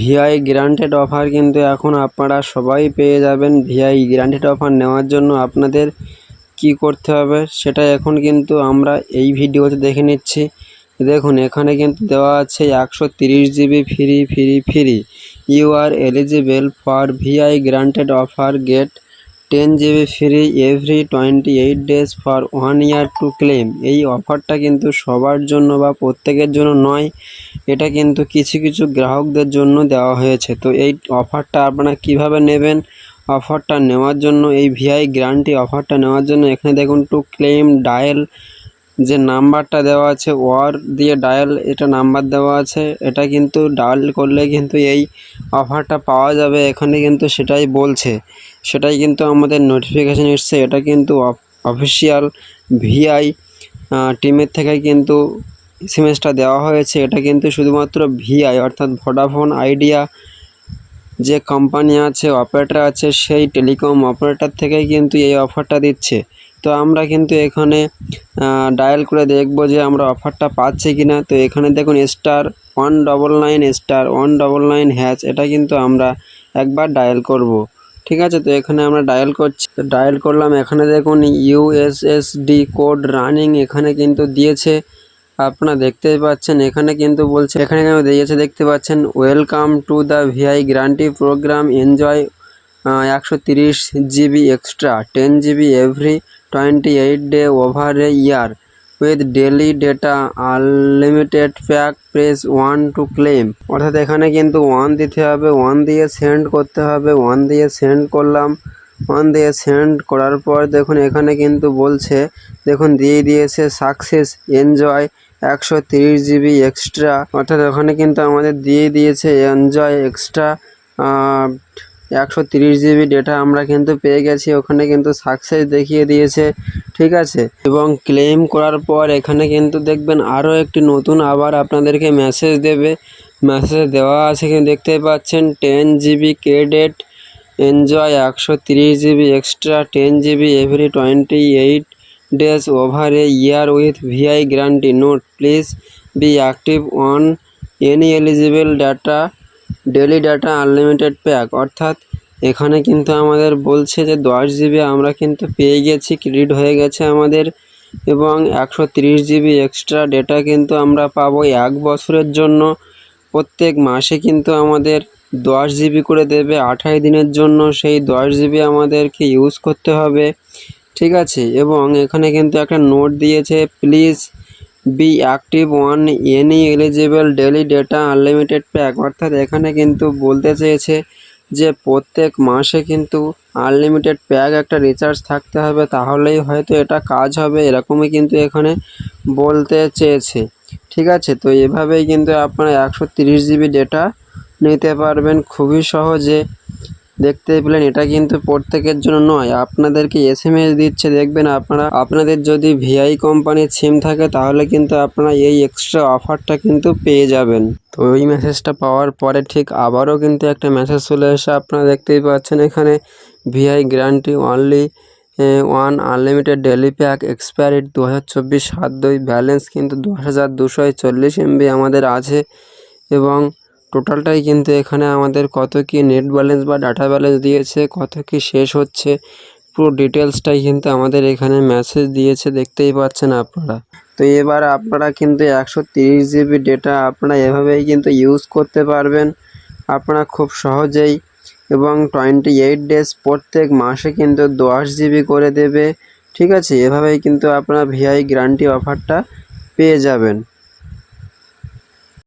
Vi guaranteed offer কিন্তু এখন আপনারা সবাই পেয়ে যাবেন। ভিআই গ্রান্টেড অফার নেওয়ার জন্য আপনাদের কি করতে হবে সেটা এখন কিন্তু আমরা এই ভিডিওতে দেখে নিচ্ছি। দেখুন এখানে কিন্তু দেওয়া আছে 130 GB free. You are eligible for Vi guaranteed offer, get 10 GB free every 28 days for 1 year to claim. এই অফারটা কিন্তু সবার জন্য বা প্রত্যেকের জন্য নয়, এটা কিন্তু কিছু কিছু গ্রাহকদের জন্য দেওয়া হয়েছে। তো এই অফারটা আপনারা কিভাবে নেবেন, অফারটা নেওয়ার জন্য এই ভিআই গ্যারান্টি অফারটা নেওয়ার জন্য এখানে দেখুন টু ক্লেম ডায়াল যে নাম্বারটা দেওয়া আছে ওয়ার দিয়ে ডায়াল, এটা নাম্বার দেওয়া আছে, এটা কিন্তু ডায়াল করলে কিন্তু এই অফারটা পাওয়া যাবে। এখানে কিন্তু সেটাই বলছে, সেটাই কিন্তু আমাদের নোটিফিকেশান এসছে। এটা কিন্তু অফিসিয়াল ভিআই টিমের থেকে কিন্তু এসএমএসটা দেওয়া হয়েছে। এটা কিন্তু শুধুমাত্র ভিআই অর্থাৎ ভোডাফোন আইডিয়া যে কোম্পানি আছে, অপারেটর আছে, সেই টেলিকম অপারেটর থেকেই কিন্তু এই অফারটা দিচ্ছে। তো আমরা কিন্তু এখানে ডায়াল করে দেখব যে আমরা অফারটা পাচ্ছি কি না। তো এখানে দেখুন *199*199#, এটা কিন্তু আমরা একবার ডায়াল করব। ঠিক আছে, তো এখানে আমরা ডায়াল করছি, তো ডায়াল করলাম। এখানে দেখুন ইউএসএসডি কোড রানিং এখানে কিন্তু দিয়েছে, আপনারা দেখতেই পাচ্ছেন। এখানে কিন্তু বলছে, এখানে দিয়েছে দেখতে পাচ্ছেন, welcome to the Vi guarantee program, enjoy 130 GB extra 10 GB every 28 day over a year with daily data unlimited pack, press 1 to claim. অর্থাৎ এখানে কিন্তু 1 দিতে হবে, 1 দিয়ে সেন্ড করতে হবে। 1 দিয়ে সেন্ড করলাম, 1 দিয়ে সেন্ড করার পর দেখুন এখানে কিন্তু বলছে, দেখুন দিয়ে দিয়েছে সাকসেস, এনজয় 130 জিবি এক্সট্রা। অর্থাৎ ওখানে কিন্তু আমাদের দিয়ে দিয়েছে এনজয় এক্সট্রা 130 জিবি ডেটা আমরা কিন্তু পেয়ে গেছি। ওখানে কিন্তু সাকসেস দেখিয়ে দিয়েছে, ঠিক আছে। এবং ক্লেম করার পর এখানে কিন্তু দেখবেন আরও একটি নতুন আবার আপনাদেরকে মেসেজ দেবে। মেসেজ দেওয়া আছে কিন্তু দেখতেই পাচ্ছেন, 10 GB credit, enjoy 130 GB extra 10 GB every 28 days over a year with VI guarantee. Note, please be active on any eligible data daily data unlimited pack. অর্থাৎ এখানে কিন্তু আমাদের বলছে যে 10 জিবি আমরা কিন্তু পেয়ে গেছি, ক্রেডিট হয়ে গেছে আমাদের, এবং 130 জিবি এক্সট্রা ডেটা কিন্তু আমরা পাবো 1 বছরের জন্য। প্রত্যেক মাসে কিন্তু আমাদের 10 জিবি করে দেবে 28 দিনের জন্য। সেই 10 জিবি আমাদেরকে ইউজ করতে হবে, ঠিক আছে। এবং এখানে কিন্তু একটা নোট দিয়েছে, please be active on any eligible daily data unlimited pack. অর্থাৎ এখানে কিন্তু বলতে চেয়েছে যে প্রত্যেক মাসে কিন্তু আনলিমিটেড প্যাক একটা রিচার্জ থাকতে হবে, তাহলেই হয়তো এটা কাজ হবে, এরকমই কিন্তু এখানে বলতে চেয়েছে, ঠিক আছে। তো এভাবেই কিন্তু আপনারা 130 জিবি ডেটা নিতে পারবেন খুবই সহজে। দেখতেই পেলেন, এটা কিন্তু প্রত্যেকের জন্য নয়, আপনাদেরকে এসএমএস দিচ্ছে। দেখবেন আপনাদের যদি ভিআই কোম্পানির সিম থাকে তাহলে কিন্তু আপনারা এই এক্সট্রা অফারটা কিন্তু পেয়ে যাবেন। তো ওই মেসেজটা পাওয়ার পরে ঠিক আবারও কিন্তু একটা মেসেজ চলে এসে আপনারা দেখতেই পাচ্ছেন এখানে, Vi guarantee only 1 unlimited daily pack, expiry 2024/7/2, balance কিন্তু 10,240 MB আমাদের আছে। এবং টোটালটাই কিন্তু এখানে আমাদের কত কি নেট ব্যালেন্স বা ডাটা ব্যালেন্স দিয়েছে, কত কি শেষ হচ্ছে, পুরো ডিটেলসটাই কিন্তু আমাদের এখানে মেসেজ দিয়েছে, দেখতেই পাচ্ছেন আপনারা। তো এবার আপনারা কিন্তু 130 জিবি ডেটা আপনারা এভাবেই কিন্তু ইউজ করতে পারবেন আপনারা খুব সহজেই। এবং 28 ডেজ প্রত্যেক মাসে কিন্তু 10 জিবি করে দেবে, ঠিক আছে। এভাবেই কিন্তু আপনারা ভিআই গ্যারান্টি অফারটা পেয়ে যাবেন।